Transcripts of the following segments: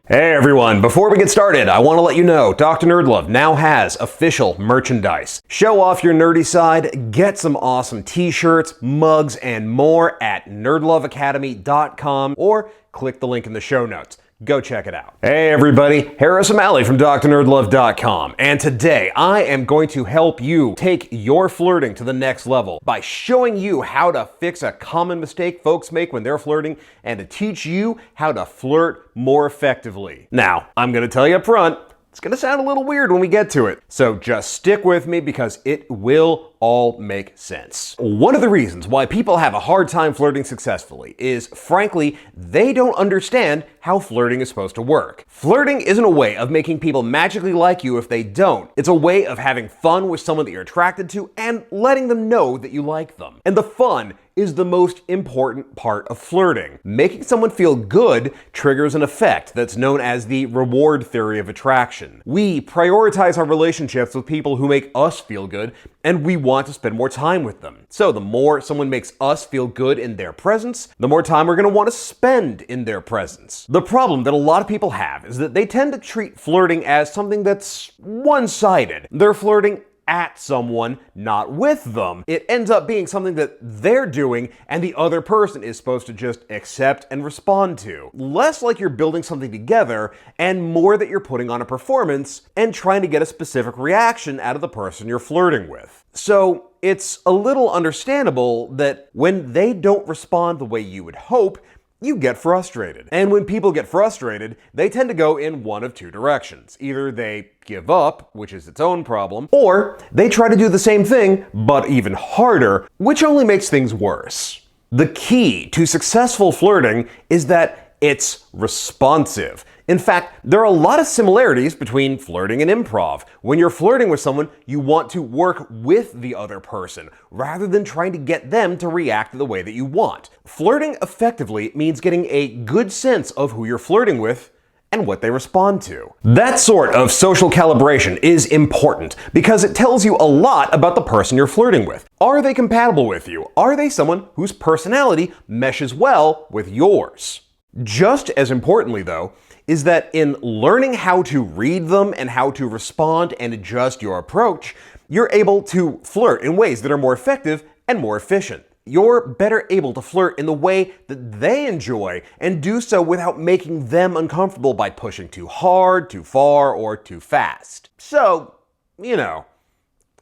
Hey everyone, before we get started, I want to let you know Dr. NerdLove now has official merchandise. Show off your nerdy side, get some awesome t-shirts, mugs, and more at nerdloveacademy.com or click the link in the show notes. Go check it out. Hey everybody, Harris O'Malley from drnerdlove.com, and today I am going to help you take your flirting to the next level by showing you how to fix a common mistake folks make when they're flirting and to teach you how to flirt more effectively. Now, I'm going to tell you up front, it's going to sound a little weird when we get to it, so just stick with me because it will all make sense. One of the reasons why people have a hard time flirting successfully is, frankly, they don't understand how flirting is supposed to work. Flirting isn't a way of making people magically like you if they don't. It's a way of having fun with someone that you're attracted to and letting them know that you like them. And the fun is the most important part of flirting. Making someone feel good triggers an effect that's known as the reward theory of attraction. We prioritize our relationships with people who make us feel good, and we want to spend more time with them. So the more someone makes us feel good in their presence, the more time we're going to want to spend in their presence. The problem that a lot of people have is that they tend to treat flirting as something that's one-sided. They're flirting at someone, not with them. It ends up being something that they're doing and the other person is supposed to just accept and respond to. Less like you're building something together and more that you're putting on a performance and trying to get a specific reaction out of the person you're flirting with. So it's a little understandable that when they don't respond the way you would hope, you get frustrated. And when people get frustrated, they tend to go in one of two directions. Either they give up, which is its own problem, or they try to do the same thing, but even harder, which only makes things worse. The key to successful flirting is that it's responsive. In fact, there are a lot of similarities between flirting and improv. When you're flirting with someone, you want to work with the other person, rather than trying to get them to react the way that you want. Flirting effectively means getting a good sense of who you're flirting with and what they respond to. That sort of social calibration is important because it tells you a lot about the person you're flirting with. Are they compatible with you? Are they someone whose personality meshes well with yours? Just as importantly, though, is that in learning how to read them and how to respond and adjust your approach, you're able to flirt in ways that are more effective and more efficient. You're better able to flirt in the way that they enjoy and do so without making them uncomfortable by pushing too hard, too far, or too fast. So, a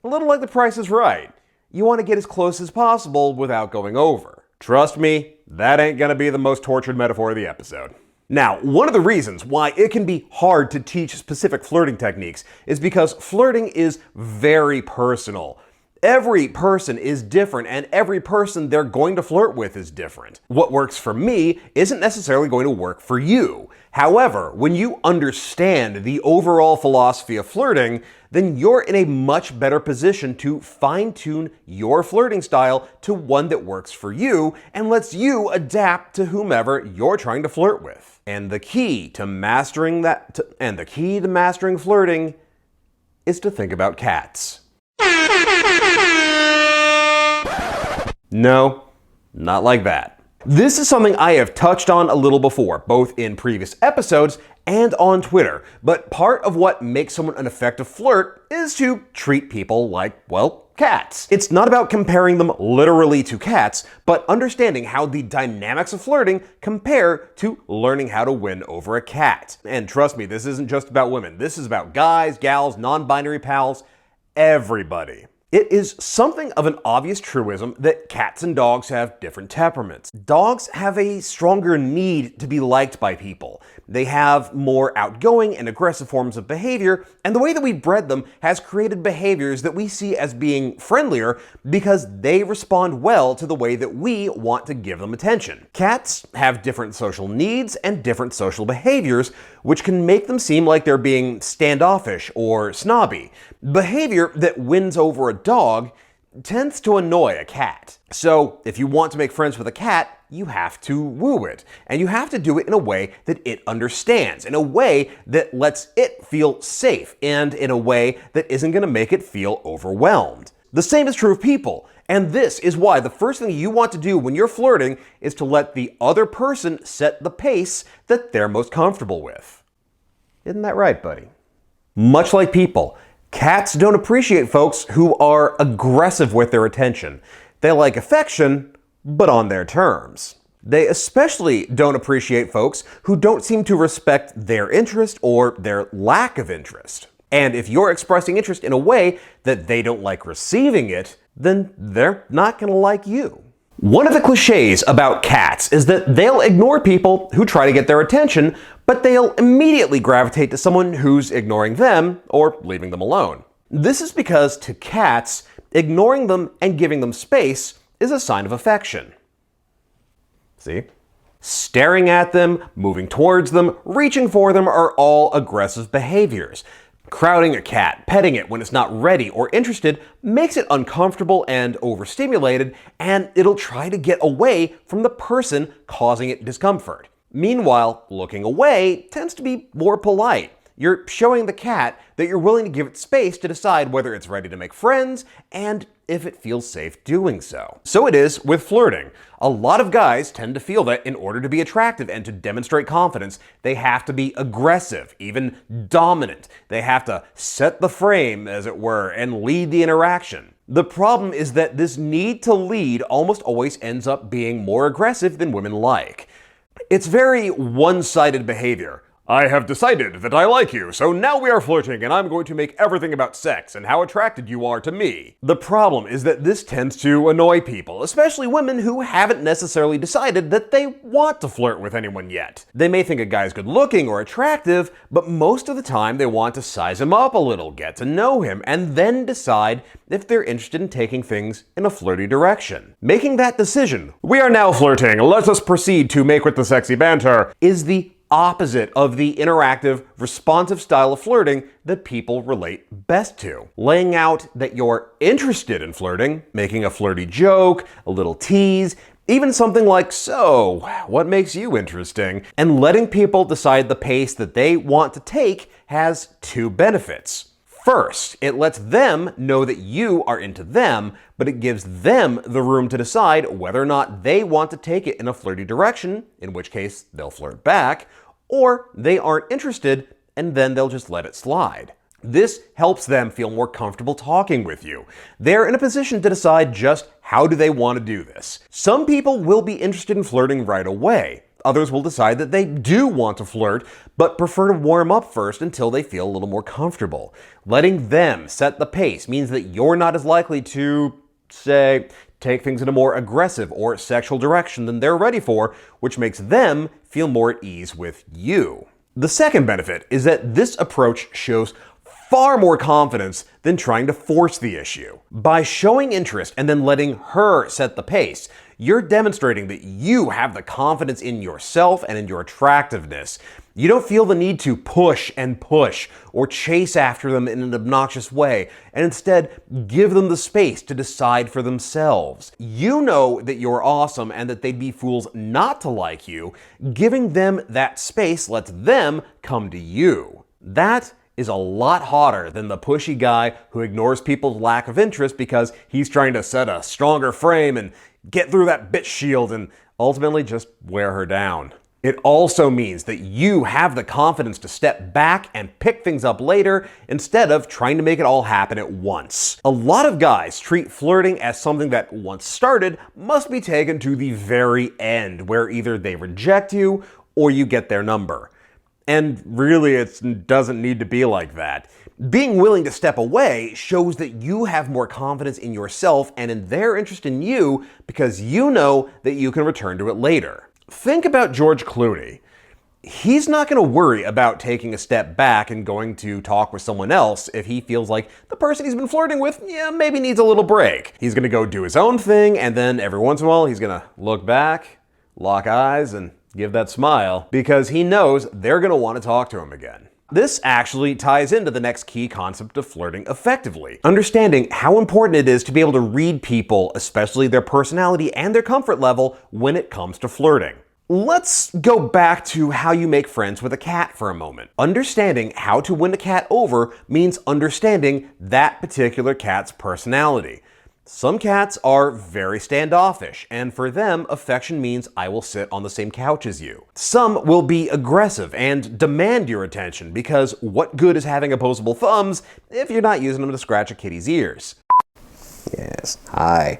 little like The Price is Right. You want to get as close as possible without going over. Trust me, that ain't gonna be the most tortured metaphor of the episode. Now, one of the reasons why it can be hard to teach specific flirting techniques is because flirting is very personal. Every person is different, and every person they're going to flirt with is different. What works for me isn't necessarily going to work for you. However, when you understand the overall philosophy of flirting, then you're in a much better position to fine-tune your flirting style to one that works for you and lets you adapt to whomever you're trying to flirt with. And the key to mastering flirting is to think about cats. No, not like that. This is something I have touched on a little before, both in previous episodes and on Twitter, but part of what makes someone an effective flirt is to treat people like, cats. It's not about comparing them literally to cats, but understanding how the dynamics of flirting compare to learning how to win over a cat. And trust me, this isn't just about women. This is about guys, gals, non-binary pals, everybody. It is something of an obvious truism that cats and dogs have different temperaments. Dogs have a stronger need to be liked by people. They have more outgoing and aggressive forms of behavior, and the way that we bred them has created behaviors that we see as being friendlier because they respond well to the way that we want to give them attention. Cats have different social needs and different social behaviors, which can make them seem like they're being standoffish or snobby. Behavior that wins over a dog tends to annoy a cat. So if you want to make friends with a cat, you have to woo it. And you have to do it in a way that it understands, in a way that lets it feel safe, and in a way that isn't going to make it feel overwhelmed. The same is true of people. And this is why the first thing you want to do when you're flirting is to let the other person set the pace that they're most comfortable with. Isn't that right, buddy? Much like people, cats don't appreciate folks who are aggressive with their attention. They like affection, but on their terms. They especially don't appreciate folks who don't seem to respect their interest or their lack of interest. And if you're expressing interest in a way that they don't like receiving it, then they're not gonna like you. One of the cliches about cats is that they'll ignore people who try to get their attention, but they'll immediately gravitate to someone who's ignoring them or leaving them alone. This is because to cats, ignoring them and giving them space is a sign of affection. See? Staring at them, moving towards them, reaching for them are all aggressive behaviors. Crowding a cat, petting it when it's not ready or interested makes it uncomfortable and overstimulated, and it'll try to get away from the person causing it discomfort. Meanwhile, looking away tends to be more polite. You're showing the cat that you're willing to give it space to decide whether it's ready to make friends and if it feels safe doing so. So it is with flirting. A lot of guys tend to feel that in order to be attractive and to demonstrate confidence, they have to be aggressive, even dominant. They have to set the frame, as it were, and lead the interaction. The problem is that this need to lead almost always ends up being more aggressive than women like. It's very one-sided behavior. I have decided that I like you, so now we are flirting and I'm going to make everything about sex and how attracted you are to me. The problem is that this tends to annoy people, especially women who haven't necessarily decided that they want to flirt with anyone yet. They may think a guy's good looking or attractive, but most of the time they want to size him up a little, get to know him, and then decide if they're interested in taking things in a flirty direction. Making that decision, we are now flirting, let us proceed to make with the sexy banter, is the opposite of the interactive, responsive style of flirting that people relate best to. Laying out that you're interested in flirting, making a flirty joke, a little tease, even something like, so, what makes you interesting? And letting people decide the pace that they want to take has two benefits. First, it lets them know that you are into them, but it gives them the room to decide whether or not they want to take it in a flirty direction, in which case they'll flirt back, or they aren't interested and then they'll just let it slide. This helps them feel more comfortable talking with you. They're in a position to decide just how do they want to do this. Some people will be interested in flirting right away. Others will decide that they do want to flirt, but prefer to warm up first until they feel a little more comfortable. Letting them set the pace means that you're not as likely to, say, take things in a more aggressive or sexual direction than they're ready for, which makes them feel more at ease with you. The second benefit is that this approach shows far more confidence than trying to force the issue. By showing interest and then letting her set the pace, you're demonstrating that you have the confidence in yourself and in your attractiveness. You don't feel the need to push and push or chase after them in an obnoxious way, and instead give them the space to decide for themselves. You know that you're awesome and that they'd be fools not to like you. Giving them that space lets them come to you. That is a lot hotter than the pushy guy who ignores people's lack of interest because he's trying to set a stronger frame and get through that bitch shield and ultimately just wear her down. It also means that you have the confidence to step back and pick things up later instead of trying to make it all happen at once. A lot of guys treat flirting as something that, once started, must be taken to the very end, where either they reject you or you get their number. And really, it doesn't need to be like that. Being willing to step away shows that you have more confidence in yourself and in their interest in you because you know that you can return to it later. Think about George Clooney. He's not going to worry about taking a step back and going to talk with someone else if he feels like the person he's been flirting with, maybe needs a little break. He's going to go do his own thing, and then every once in a while, he's going to look back, lock eyes, and give that smile because he knows they're going to want to talk to him again. This actually ties into the next key concept of flirting effectively. Understanding how important it is to be able to read people, especially their personality and their comfort level when it comes to flirting. Let's go back to how you make friends with a cat for a moment. Understanding how to win a cat over means understanding that particular cat's personality. Some cats are very standoffish, and for them, affection means I will sit on the same couch as you. Some will be aggressive and demand your attention because what good is having opposable thumbs if you're not using them to scratch a kitty's ears? Yes, hi.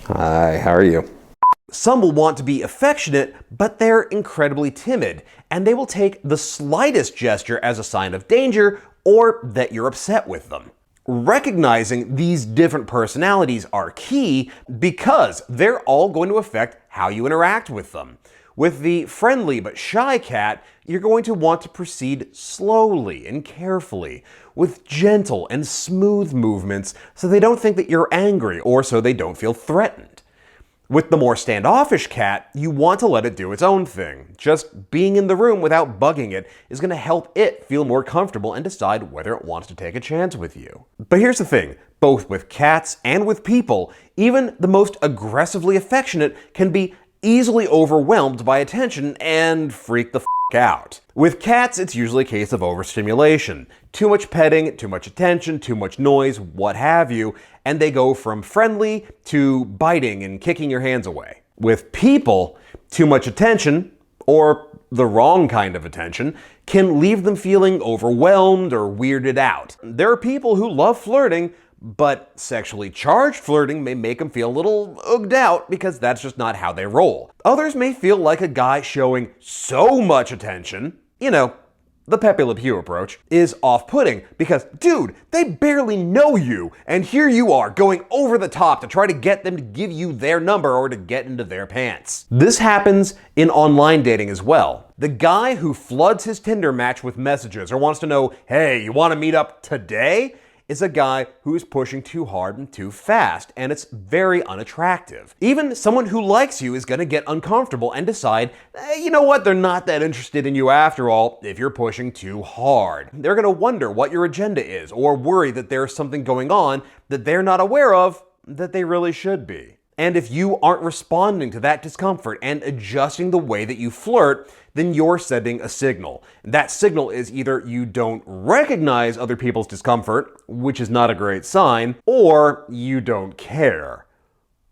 Hi, how are you? Some will want to be affectionate, but they're incredibly timid, and they will take the slightest gesture as a sign of danger or that you're upset with them. Recognizing these different personalities are key because they're all going to affect how you interact with them. With the friendly but shy cat, you're going to want to proceed slowly and carefully, with gentle and smooth movements so they don't think that you're angry or so they don't feel threatened. With the more standoffish cat, you want to let it do its own thing. Just being in the room without bugging it is going to help it feel more comfortable and decide whether it wants to take a chance with you. But here's the thing, both with cats and with people, even the most aggressively affectionate can be easily overwhelmed by attention and freak the out. With cats, it's usually a case of overstimulation. Too much petting, too much attention, too much noise, what have you, and they go from friendly to biting and kicking your hands away. With people, too much attention, or the wrong kind of attention, can leave them feeling overwhelmed or weirded out. There are people who love flirting, but sexually charged flirting may make them feel a little ooged out because that's just not how they roll. Others may feel like a guy showing so much attention, the Pepe Le Pew approach, is off-putting because, dude, they barely know you, and here you are going over the top to try to get them to give you their number or to get into their pants. This happens in online dating as well. The guy who floods his Tinder match with messages or wants to know, hey, you want to meet up today? Is a guy who is pushing too hard and too fast, and it's very unattractive. Even someone who likes you is going to get uncomfortable and decide, you know what, they're not that interested in you after all if you're pushing too hard. They're going to wonder what your agenda is or worry that there's something going on that they're not aware of that they really should be. And if you aren't responding to that discomfort and adjusting the way that you flirt, then you're sending a signal. That signal is either you don't recognize other people's discomfort, which is not a great sign, or you don't care,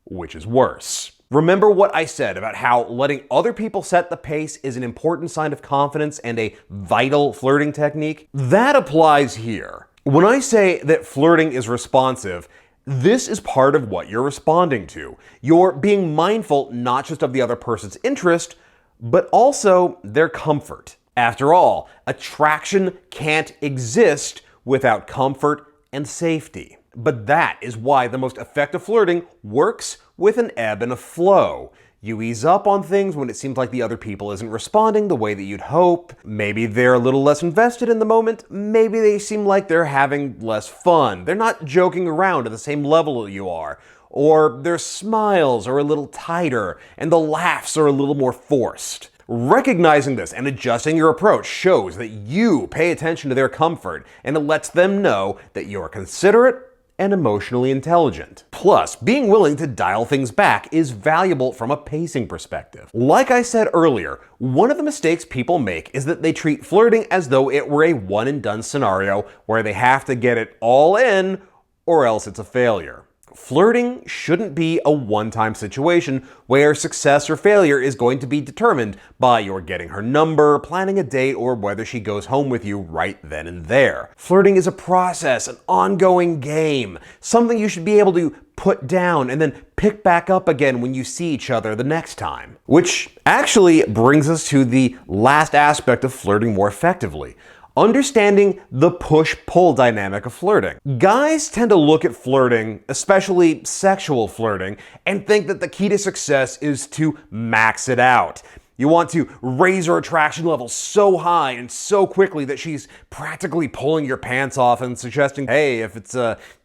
which is worse. Remember what I said about how letting other people set the pace is an important sign of confidence and a vital flirting technique? That applies here. When I say that flirting is responsive, this is part of what you're responding to. You're being mindful not just of the other person's interest, but also their comfort. After all, attraction can't exist without comfort and safety. But that is why the most effective flirting works with an ebb and a flow. You ease up on things when it seems like the other people isn't responding the way that you'd hope. Maybe they're a little less invested in the moment. Maybe they seem like they're having less fun. They're not joking around at the same level that you are. Or their smiles are a little tighter and the laughs are a little more forced. Recognizing this and adjusting your approach shows that you pay attention to their comfort, and it lets them know that you're considerate and emotionally intelligent. Plus, being willing to dial things back is valuable from a pacing perspective. Like I said earlier, one of the mistakes people make is that they treat flirting as though it were a one-and-done scenario where they have to get it all in or else it's a failure. Flirting shouldn't be a one-time situation where success or failure is going to be determined by your getting her number, planning a date, or whether she goes home with you right then and there. Flirting is a process, an ongoing game, something you should be able to put down and then pick back up again when you see each other the next time. Which actually brings us to the last aspect of flirting more effectively. Understanding the push-pull dynamic of flirting. Guys tend to look at flirting, especially sexual flirting, and think that the key to success is to max it out. You want to raise her attraction level so high and so quickly that she's practically pulling your pants off and suggesting, hey, if it's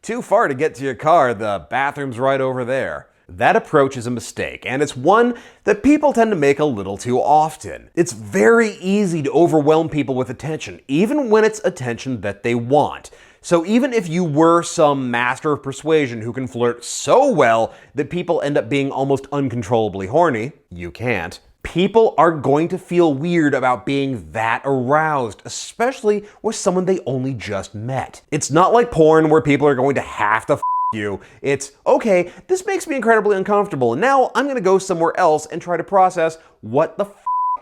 too far to get to your car, the bathroom's right over there. That approach is a mistake, and it's one that people tend to make a little too often. It's very easy to overwhelm people with attention, even when it's attention that they want. So even if you were some master of persuasion who can flirt so well that people end up being almost uncontrollably horny, you can't. People are going to feel weird about being that aroused, especially with someone they only just met. It's not like porn where people are going to have to you. It's, okay, this makes me incredibly uncomfortable, and now I'm gonna go somewhere else and try to process what the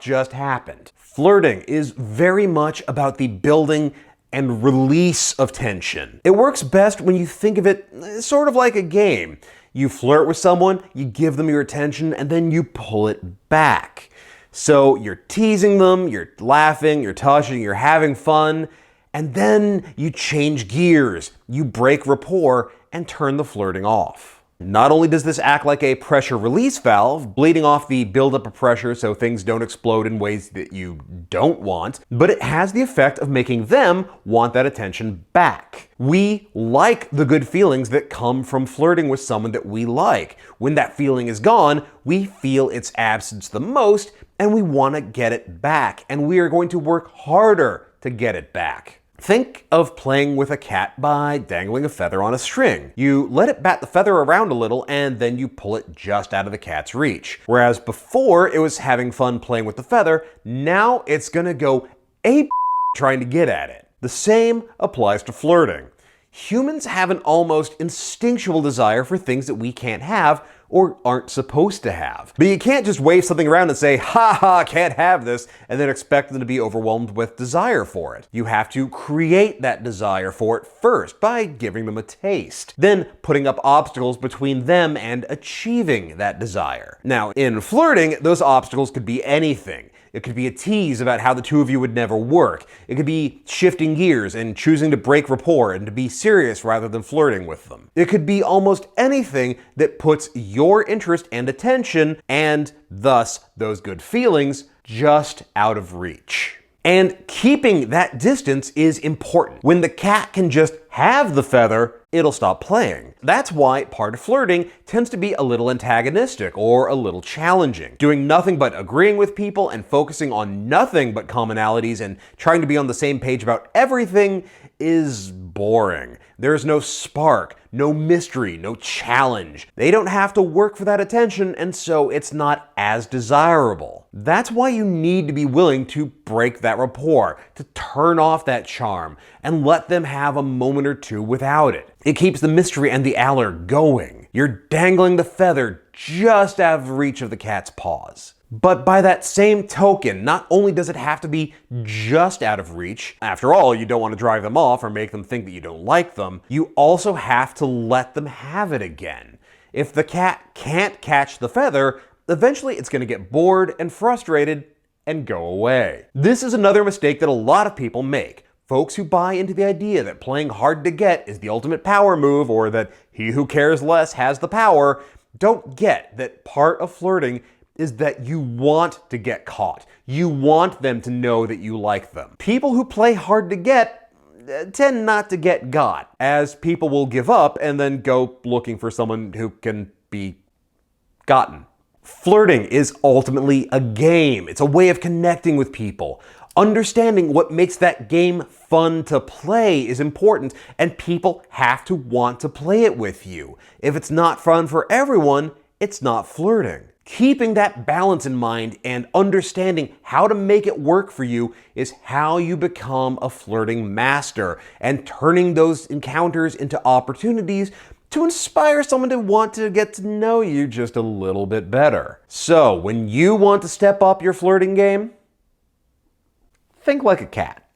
just happened. Flirting is very much about the building and release of tension. It works best when you think of it sort of like a game. You flirt with someone, you give them your attention, and then you pull it back. So you're teasing them, you're laughing, you're touching, you're having fun, and then you change gears, you break rapport, and turn the flirting off. Not only does this act like a pressure release valve, bleeding off the buildup of pressure so things don't explode in ways that you don't want, but it has the effect of making them want that attention back. We like the good feelings that come from flirting with someone that we like. When that feeling is gone, we feel its absence the most, and we want to get it back, and we are going to work harder to get it back. Think of playing with a cat by dangling a feather on a string. You let it bat the feather around a little and then you pull it just out of the cat's reach. Whereas before it was having fun playing with the feather, now it's gonna go ape trying to get at it. The same applies to flirting. Humans have an almost instinctual desire for things that we can't have or aren't supposed to have. But you can't just wave something around and say, ha ha, can't have this, and then expect them to be overwhelmed with desire for it. You have to create that desire for it first by giving them a taste, then putting up obstacles between them and achieving that desire. Now, in flirting, those obstacles could be anything. It could be a tease about how the two of you would never work. It could be shifting gears and choosing to break rapport and to be serious rather than flirting with them. It could be almost anything that puts your interest and attention, and thus those good feelings, just out of reach. And keeping that distance is important. When the cat can just have the feather, it'll stop playing. That's why part of flirting tends to be a little antagonistic or a little challenging. Doing nothing but agreeing with people and focusing on nothing but commonalities and trying to be on the same page about everything is boring. There's no spark, no mystery, no challenge. They don't have to work for that attention, and so it's not as desirable. That's why you need to be willing to break that rapport, to turn off that charm, and let them have a moment or two without it. It keeps the mystery and the allure going. You're dangling the feather just out of reach of the cat's paws. But by that same token, not only does it have to be just out of reach, after all, you don't want to drive them off or make them think that you don't like them, you also have to let them have it again. If the cat can't catch the feather, eventually it's going to get bored and frustrated and go away. This is another mistake that a lot of people make. Folks who buy into the idea that playing hard to get is the ultimate power move, or that he who cares less has the power, don't get that part of flirting is that you want to get caught. You want them to know that you like them. People who play hard to get tend not to get got, as people will give up and then go looking for someone who can be gotten. Flirting is ultimately a game. It's a way of connecting with people. Understanding what makes that game fun to play is important, and people have to want to play it with you. If it's not fun for everyone, it's not flirting. Keeping that balance in mind and understanding how to make it work for you is how you become a flirting master, and turning those encounters into opportunities to inspire someone to want to get to know you just a little bit better. So, when you want to step up your flirting game, think like a cat.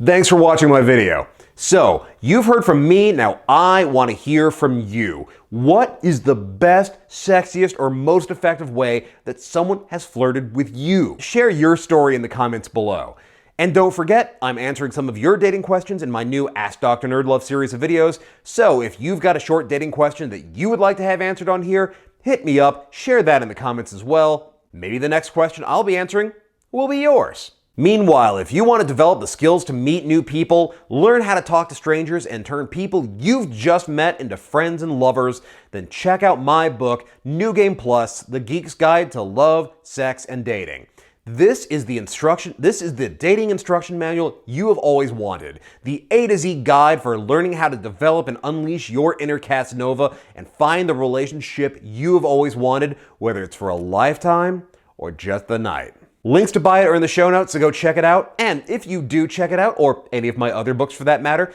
Thanks for watching my video. So, you've heard from me, now I want to hear from you. What is the best, sexiest, or most effective way that someone has flirted with you? Share your story in the comments below. And don't forget, I'm answering some of your dating questions in my new Ask Dr. NerdLove series of videos. So if you've got a short dating question that you would like to have answered on here, hit me up, share that in the comments as well. Maybe the next question I'll be answering will be yours. Meanwhile, if you want to develop the skills to meet new people, learn how to talk to strangers, and turn people you've just met into friends and lovers, then check out my book, New Game Plus, The Geek's Guide to Love, Sex, and Dating. This is the dating instruction manual you have always wanted. The A to Z guide for learning how to develop and unleash your inner Casanova and find the relationship you have always wanted, whether it's for a lifetime or just the night. Links to buy it are in the show notes, so go check it out. And if you do check it out, or any of my other books for that matter,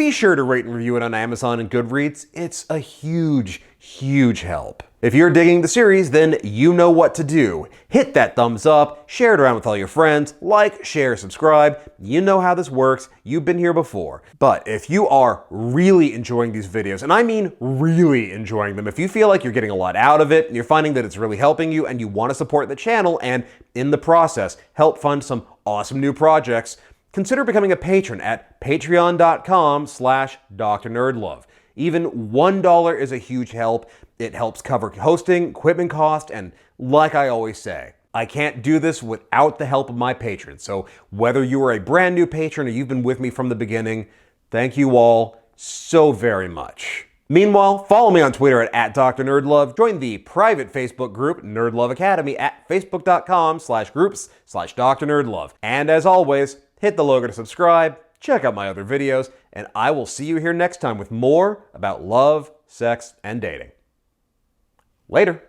be sure to rate and review it on Amazon and Goodreads. It's a huge, huge help. If you're digging the series, then you know what to do. Hit that thumbs up, share it around with all your friends, like, share, subscribe. You know how this works. You've been here before. But if you are really enjoying these videos, and I mean really enjoying them, if you feel like you're getting a lot out of it, and you're finding that it's really helping you, and you want to support the channel, and in the process, help fund some awesome new projects, consider becoming a patron at patreon.com/DrNerdLove. Even $1 is a huge help. It helps cover hosting, equipment cost, and like I always say, I can't do this without the help of my patrons. So whether you are a brand new patron or you've been with me from the beginning, thank you all so very much. Meanwhile, follow me on Twitter at @DrNerdLove. Join the private Facebook group NerdLove Academy at facebook.com/groups/DrNerdLove. And as always, hit the logo to subscribe, check out my other videos, and I will see you here next time with more about love, sex, and dating. Later.